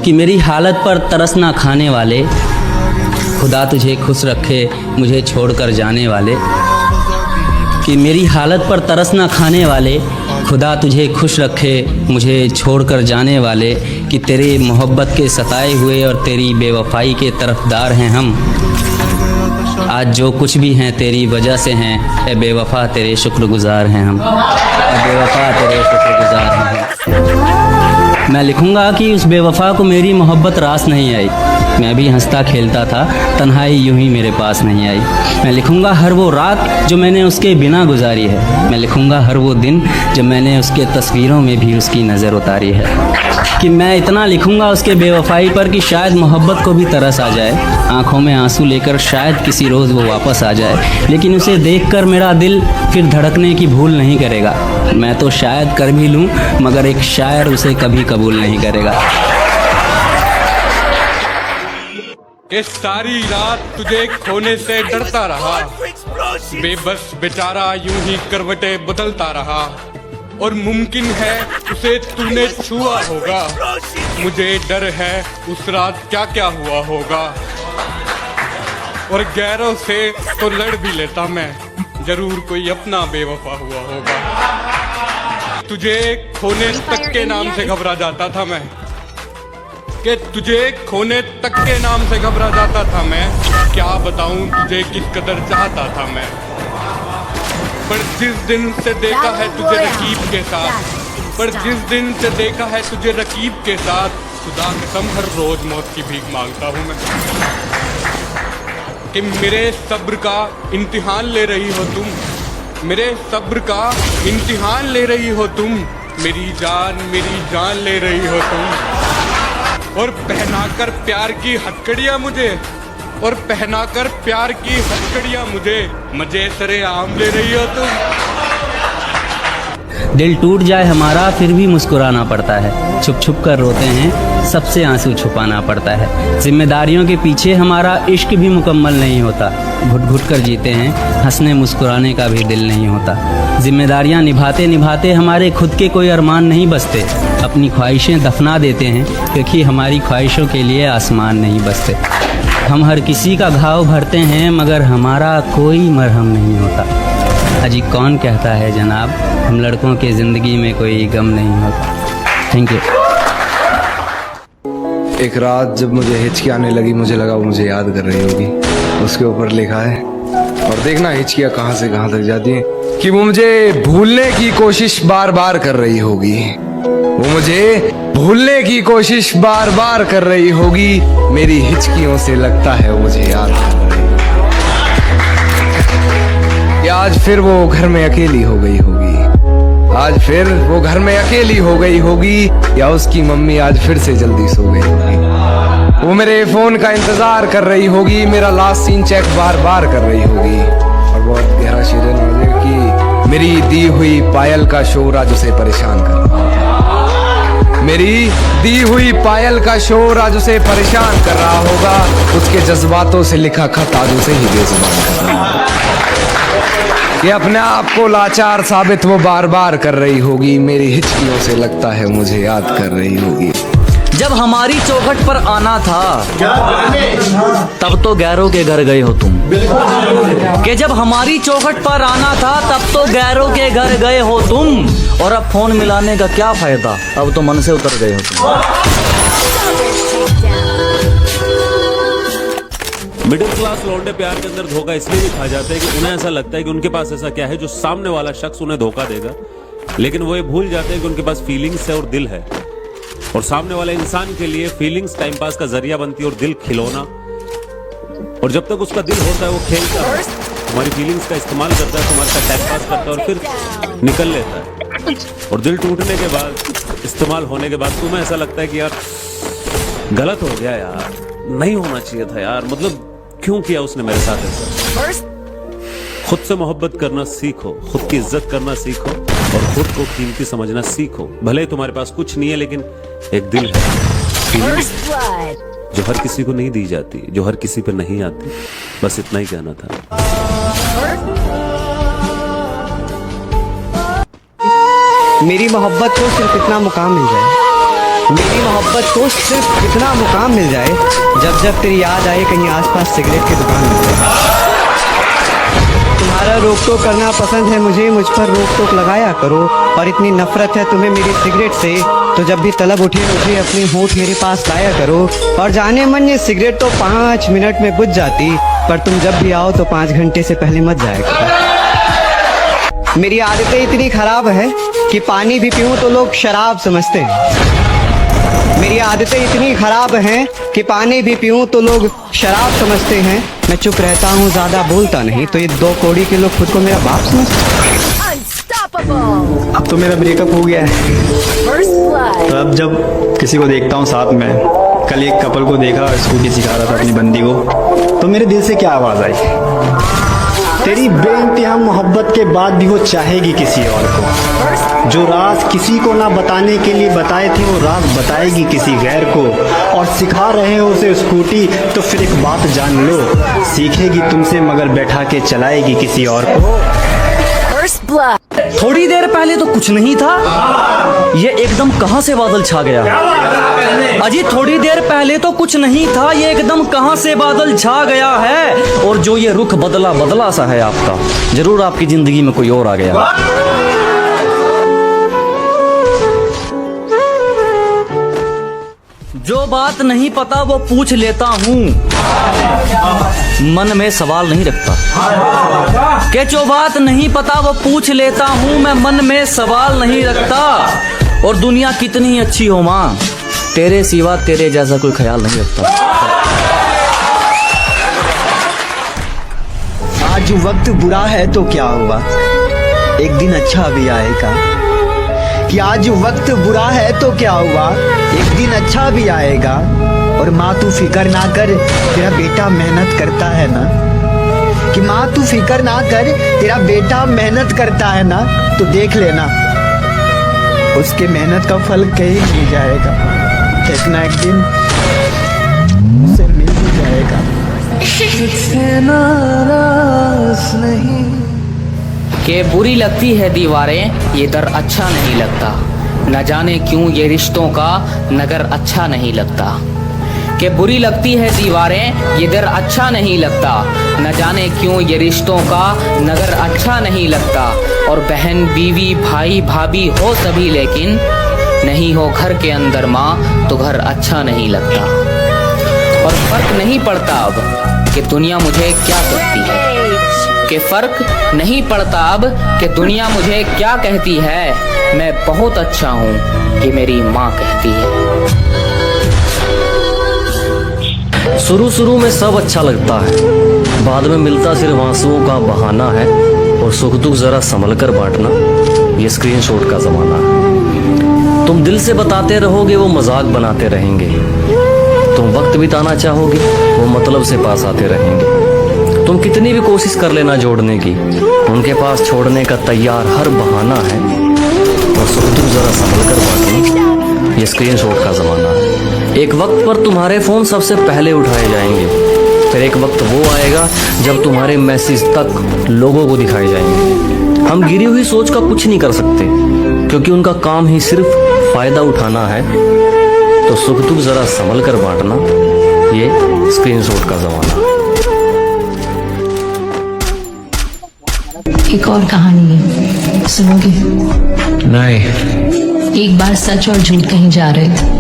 कि मेरी हालत पर तरस ना खाने वाले, खुदा तुझे खुश रखे मुझे छोड़कर जाने वाले। कि मेरी हालत पर तरस ना खाने वाले, खुदा तुझे खुश रखे मुझे छोड़कर जाने वाले। कि तेरे मोहब्बत के सताए हुए और तेरी बेवफाई के तरफदार हैं हम। आज जो कुछ भी हैं तेरी वजह से हैं, ए बेवफा तेरे शुक्रगुजार हैं हम। ए बेवफा तेरे शुक्रगुजार हैं हम। मैं लिखूँगा कि उस बेवफा को मेरी मोहब्बत रास नहीं आई। मैं भी हंसता खेलता था, तन्हाई यूं ही मेरे पास नहीं आई। मैं लिखूँगा हर वो रात जो मैंने उसके बिना गुजारी है। मैं लिखूँगा हर वो दिन जब मैंने उसके तस्वीरों में भी उसकी नज़र उतारी है। कि मैं इतना लिखूँगा उसके बेवफाई पर कि शायद मोहब्बत को भी तरस आ जाए, आँखों में आंसू लेकर शायद किसी रोज़ वो वापस आ जाए। लेकिन उसे देखकर मेरा दिल फिर धड़कने की भूल नहीं करेगा। मैं तो शायद कर भी लूँ मगर एक शायर उसे कभी कबूल नहीं करेगा। कि सारी रात तुझे खोने से डरता रहा, बेबस बेचारा यूं ही करवटें बदलता रहा। और मुमकिन है उसे तूने छुआ होगा, मुझे डर है उस रात क्या क्या हुआ होगा। और गैरों से तो लड़ भी लेता मैं, जरूर कोई अपना बेवफा हुआ होगा। तुझे खोने तक के नाम से घबरा जाता था मैं, कि तुझे खोने तक के नाम से घबरा जाता था मैं। क्या बताऊं तुझे किस कदर चाहता था मैं। पर जिस दिन से देखा है तुझे रकीब के साथ, पर जिस दिन से देखा है तुझे रकीब के साथ, खुदा कसम हर रोज मौत की भीख मांगता हूँ मैं। कि मेरे सब्र का इम्तिहान ले रही हो तुम, मेरे सब्र का इम्तिहान ले रही हो तुम। मेरी जान ले रही हो तुम। और पहनाकर प्यार की हथकड़ियाँ मुझे, और पहनाकर प्यार की हथकड़ियाँ मुझे, मजे सरे आम ले रही हो तुम। दिल टूट जाए हमारा फिर भी मुस्कुराना पड़ता है, छुप छुप कर रोते हैं सबसे आंसू छुपाना पड़ता है। जिम्मेदारियों के पीछे हमारा इश्क भी मुकम्मल नहीं होता, घुट घुट कर जीते हैं, हंसने मुस्कुराने का भी दिल नहीं होता। जिम्मेदारियां निभाते निभाते हमारे खुद के कोई अरमान नहीं बसते, अपनी ख्वाहिशें दफना देते हैं क्योंकि हमारी ख्वाहिशों के लिए आसमान नहीं बसते। हम हर किसी का घाव भरते हैं मगर हमारा कोई मरहम नहीं होता। अजी कौन कहता है जनाब, हम लड़कों के ज़िंदगी में कोई गम नहीं होता। Thank you. एक रात जब मुझे हिचकी आने लगी, मुझे लगा वो मुझे याद कर रही होगी। उसके ऊपर लिखा है, और देखना हिचकियाँ कहाँ से कहाँ तक जाती हैं, कि वो मुझे भूलने की कोशिश बार बार कर रही होगी। वो मुझे भूलने की कोशिश बार बार कर रही होगी। मेरी हिचकियों से लगता है वो मुझे याद कर रही होगी। आज फिर वो घर में अकेली हो गई होगी, आज फिर वो घर में अकेली हो गई होगी, या उसकी मम्मी आज फिर से जल्दी सो गई होगी। वो मेरे फोन का इंतजार कर रही होगी, मेरा लास्ट सीन चेक बार बार कर रही होगी। और बहुत गहरा शेर है कि मेरी दी हुई पायल का शोर आज उसे परेशान कर रहा होगा। मेरी दी हुई पायल का शोर आज उसे परेशान कर रहा होगा। उसके जज्बातों से लिखा खत आज उसे ही बेजुबान कर रहा होगा। कि अपने आप को लाचार साबित वो बार बार कर रही होगी। मेरी हिचकियों से लगता है मुझे याद कर रही होगी। जब हमारी चौखट पर आना था तब तो गैरों के घर गए हो तुम। कि जब हमारी चौखट पर आना था तब तो गैरों के घर गए हो तुम। और अब फोन मिलाने का क्या फायदा, अब तो मन से उतर गए हो तुम। मिडिल क्लास लौंडे प्यार के अंदर धोखा इसलिए भी खा जाते हैं कि उन्हें ऐसा लगता है कि उनके पास ऐसा क्या है जो सामने वाला शख्स उन्हें धोखा देगा, लेकिन वो ये भूल जाते हैं कि उनके पास फीलिंग्स है और दिल है। और सामने वाले इंसान के लिए फीलिंग्स टाइम पास का जरिया बनती है और दिल खिलौना। और जब तक उसका दिल होता है वो खेलता है, हमारी फीलिंग्स का इस्तेमाल करता है, तुम्हारे साथ टाइम पास करता है और फिर निकल लेता है। और दिल टूटने के बाद, इस्तेमाल होने के बाद तुम्हें ऐसा लगता है कि यार गलत हो गया यार, नहीं होना चाहिए था यार, मतलब क्यों किया उसने मेरे साथ ऐसा। खुद से मोहब्बत करना सीखो, खुद की इज्जत करना सीखो और खुद को कीमती समझना सीखो। भले ही तुम्हारे पास कुछ नहीं है लेकिन एक दिल है जो हर किसी को नहीं दी जाती, जो हर किसी पे नहीं आती। बस इतना ही कहना था। मेरी मोहब्बत को सिर्फ इतना मुकाम मिल जाए मेरी मोहब्बत को सिर्फ इतना मुकाम मिल जाए जब जब तेरी याद आए कहीं आसपास सिगरेट की दुकान मिल जाए। तुम्हारा रोक टोक करना पसंद है मुझे, मुझ पर रोक टोक लगाया करो। और इतनी नफरत है तुम्हें मेरी सिगरेट से, तो जब भी तलब उठे मुझे अपनी होठ मेरे पास लाया करो। और जाने मन ये सिगरेट तो 5 मिनट में बुझ जाती, पर तुम जब भी आओ तो 5 घंटे से पहले मत जाया करो। मेरी आदतें इतनी खराब है कि पानी भी पीऊं तो लोग शराब समझते हैं। मेरी आदतें इतनी खराब हैं कि पानी भी पीऊं तो लोग शराब समझते हैं। मैं चुप रहता हूँ, ज्यादा बोलता नहीं, तो ये 2 कौड़ी के लोग खुद को मेरा बाप समझते हैं। अब तो मेरा ब्रेकअप हो गया है, तो अब जब किसी को देखता हूँ साथ में, कल एक कपल को देखा स्कूटी सिखा रहा था अपनी बंदी को, तो मेरे दिल से क्या आवाज आई, तेरी बेइंतहा मोहब्बत के बाद भी वो चाहेगी किसी और को। जो राज किसी को ना बताने के लिए बताए थे वो राज बताएगी किसी गैर को। और सिखा रहे हो उसे स्कूटी तो फिर एक बात जान लो, सीखेगी तुमसे मगर बैठा के चलाएगी किसी और को। थोड़ी देर पहले तो कुछ नहीं था, ये एकदम कहां से बादल छा गया। अजी थोड़ी देर पहले तो कुछ नहीं था, ये एकदम कहां से बादल छा गया है। और जो ये रुख बदला बदला सा है आपका, जरूर आपकी जिंदगी में कोई और आ गया। जो बात नहीं पता वो पूछ लेता हूँ, मन में सवाल नहीं रखता। कि जो बात नहीं पता वो पूछ लेता हूँ, मैं मन में सवाल नहीं रखता। और दुनिया कितनी अच्छी हो माँ, तेरे सिवा तेरे जैसा कोई ख्याल नहीं रखता। आज वक्त बुरा है तो क्या हुआ, एक दिन अच्छा भी आएगा। कि आज वक्त बुरा है तो क्या हुआ, एक दिन अच्छा भी आएगा। और माँ तू फिक्र ना कर, तेरा बेटा मेहनत करता है ना। कि माँ तू फिक्र ना कर, तेरा बेटा मेहनत करता है ना, तो देख लेना उसके मेहनत का फल कहीं मिल जाएगा। एक ना एक दिन उसे मिल ही जाएगा। कि बुरी लगती है दीवारें, ये दर अच्छा नहीं लगता। न जाने क्यों ये रिश्तों का नगर अच्छा नहीं लगता। कि बुरी लगती है दीवारें, ये दर अच्छा नहीं लगता। न जाने क्यों ये रिश्तों का नगर अच्छा नहीं लगता। और बहन बीवी भाई भाभी हो सभी, लेकिन नहीं हो घर के अंदर माँ तो घर अच्छा नहीं लगता। और फर्क नहीं पड़ता अब कि दुनिया मुझे क्या कहती है, कि फर्क नहीं पड़ता अब कि दुनिया मुझे क्या कहती है। मैं बहुत अच्छा हूँ कि मेरी माँ कहती है। शुरू में सब अच्छा लगता है, बाद में मिलता सिर्फ आंसुओं का बहाना है। और सुख दुख जरा संभल कर बांटना, ये स्क्रीनशॉट का जमाना है। तुम दिल से बताते रहोगे, वो मजाक बनाते रहेंगे। तुम वक्त बिताना चाहोगे, वो मतलब से पास आते रहेंगे। तुम कितनी भी कोशिश कर लेना जोड़ने की, उनके पास छोड़ने का तैयार हर बहाना है। और सुख दुख जरा संभल कर बांटना, ये स्क्रीनशॉट का जमाना है। एक वक्त पर तुम्हारे फोन सबसे पहले उठाए जाएंगे, फिर एक वक्त वो आएगा जब तुम्हारे मैसेज तक लोगों को दिखाए जाएंगे। हम गिरी हुई सोच का कुछ नहीं कर सकते, क्योंकि उनका काम ही सिर्फ फायदा उठाना है। तो सुख दुख जरा संभल कर बांटना, ये स्क्रीनशॉट का जमाना। एक और कहानी है, सुनोगे? नहीं। एक बार सच और झूठ कहीं जा रहे थे।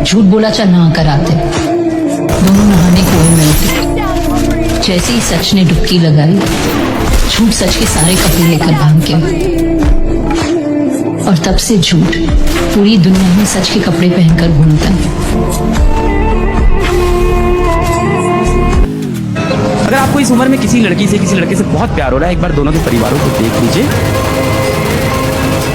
झूठ बोला चल नहा कर आते, दोनों नहाने कुएं में उतरे। जैसे ही सच ने डुबकी लगाई, झूठ सच के सारे कपड़े लेकर भाग गया। और तब से झूठ पूरी दुनिया में सच के कपड़े पहनकर घूमता है। अगर आपको इस उम्र में किसी लड़की से किसी लड़के से बहुत प्यार हो रहा है, एक बार दोनों के परिवारों को देख लीजिए।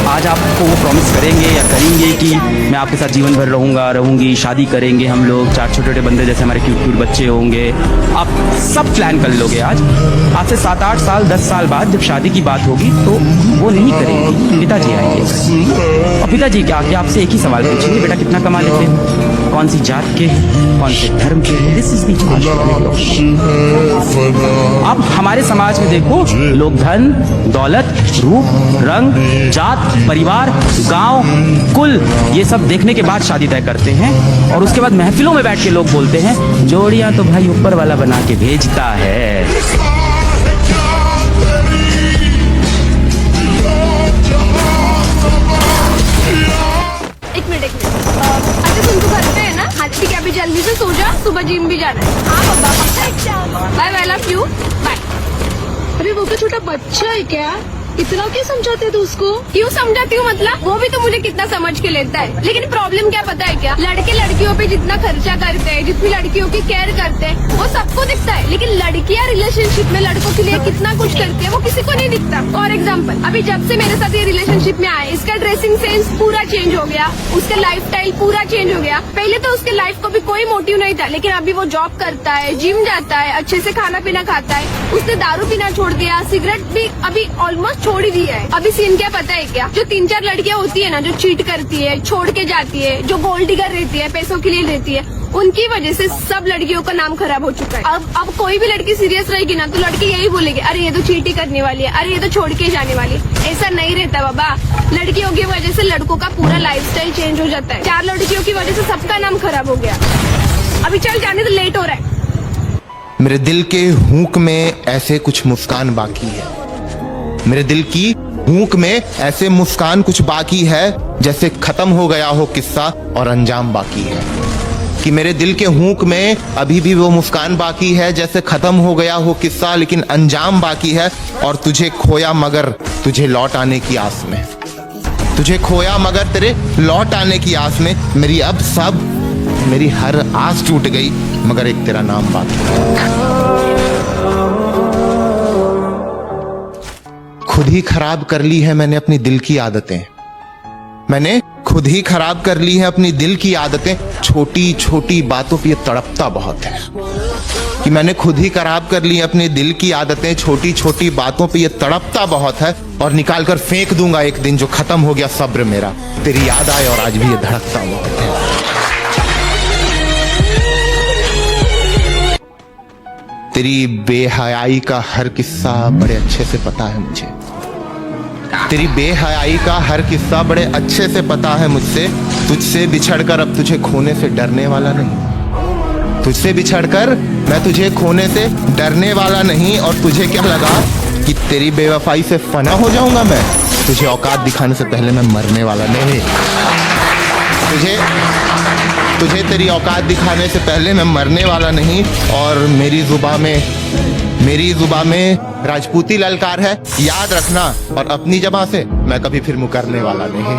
आज आपको वो प्रॉमिस करेंगे या करेंगे कि मैं आपके साथ जीवन भर रहूंगी, शादी करेंगे हम लोग, 4 छोटे-छोटे बंदे जैसे हमारे क्यूट बच्चे होंगे। आप सब प्लान कर लोगे। आज से 7-8 साल 10 साल बाद जब शादी की बात होगी तो वो नहीं करेंगे, पिताजी आएंगे। और पिताजी क्या आपसे एक ही सवाल पूछेंगे, बेटा कितना कमा लेते हैं? कौन सी जात के हैं, कौन से धर्म के हैं। दिस इज अब हमारे समाज में देखो, लोग धन, दौलत, रूप, रंग, जात, परिवार, गांव, कुल, ये सब देखने के बाद शादी तय करते हैं। और उसके बाद महफिलों में बैठ के लोग बोलते हैं जोड़ियां तो भाई ऊपर वाला बना के भेजता है। अच्छा तुम तो घर पे है ना? हाँ ठीक है, अभी जल्दी से सो जा, सुबह जिम भी जाना है। हाँ पापा, bye, I love you, bye. अरे वो तो छोटा बच्चा है क्या? इतना क्यों समझाते थे उसको? क्यों समझाती हूँ मतलब? वो भी तो मुझे कितना समझ के लेता है। लेकिन प्रॉब्लम क्या पता है क्या? लड़के लड़कियों पे जितना खर्चा करते हैं, जितनी लड़कियों की केयर करते हैं, वो सबको दिखता है। लेकिन लड़कियाँ रिलेशनशिप में लड़कों के लिए कितना कुछ करती है, वो किसी को नहीं दिखता। फॉर एग्जाम्पल, अभी जब से मेरे साथ ये रिलेशनशिप में आए, इसका ड्रेसिंग सेंस पूरा चेंज हो गया, उसका लाइफ स्टाइल पूरा चेंज हो गया। पहले तो उसके लाइफ को भी कोई मोटिव नहीं था, लेकिन अभी वो जॉब करता है, जिम जाता है, अच्छे से खाना पीना खाता है। उसने दारू पीना छोड़ दिया, सिगरेट भी अभी ऑलमोस्ट छोड़ ही दिया है। अभी सीन क्या पता है क्या? जो 3-4 लड़कियां होती है ना, जो चीट करती है, छोड़ के जाती है, जो गोल्ड डिगर रहती है, पैसों के लिए रहती है, उनकी वजह से सब लड़कियों का नाम खराब हो चुका है। अब कोई भी लड़की सीरियस रहेगी ना, तो लड़के यही बोलेंगे, अरे ये तो चीटी करने वाली है, अरे ये तो छोड़ के जाने वाली है। ऐसा नहीं रहता बाबा। लड़कियों की वजह से लड़कों का पूरा लाइफस्टाइल चेंज हो जाता है। 4 लड़कियों की वजह से सबका नाम खराब हो गया। अभी चल जाने तो लेट हो रहा है। मेरे दिल के हुक में ऐसे कुछ मुस्कान बाकी है, मेरे दिल की हुक में ऐसे मुस्कान कुछ बाकी है, जैसे खत्म हो गया हो किस्सा और अंजाम बाकी है। कि मेरे दिल के हुक में अभी भी वो मुस्कान बाकी है, जैसे खत्म हो गया हो किस्सा लेकिन अंजाम बाकी है। और तुझे खोया मगर तुझे लौट आने की आस में, तुझे खोया मगर तेरे लौट आने की आस में। मेरी अब सब, मेरी हर आस टूट गई, मगर एक तेरा नाम बाकी है। खुद ही खराब कर ली है मैंने अपनी दिल की आदतें, मैंने खुद ही खराब कर ली है अपनी दिल की आदतें। छोटी छोटी बातों पे ये तड़पता बहुत है कि मैंने खुद ही खराब कर ली है अपनी दिल की आदतें। छोटी छोटी बातों पे ये तड़पता बहुत है, और निकाल कर फेंक दूंगा एक दिन जो खत्म हो गया सब्र मेरा। तेरी याद आए और आज भी ये धड़कता बहुत है। तेरी बेहयाई का हर किस्सा बड़े अच्छे से पता है मुझे, तेरी बेहयाई का हर किस्सा बड़े अच्छे से पता है मुझसे। तुझसे बिछड़कर अब तुझे खोने से डरने वाला नहीं, तुझसे बिछड़कर मैं तुझे खोने से डरने वाला नहीं। और तुझे क्या लगा कि तेरी बेवफाई से फना हो जाऊंगा मैं? तुझे औकात दिखाने से पहले मैं मरने वाला नहीं। तुझे तेरी औकात दिखाने से पहले मैं मरने वाला नहीं। और मेरी जुबान में राजपूती ललकार है, याद रखना। और अपनी जबां से मैं कभी फिर मुकरने वाला नहीं।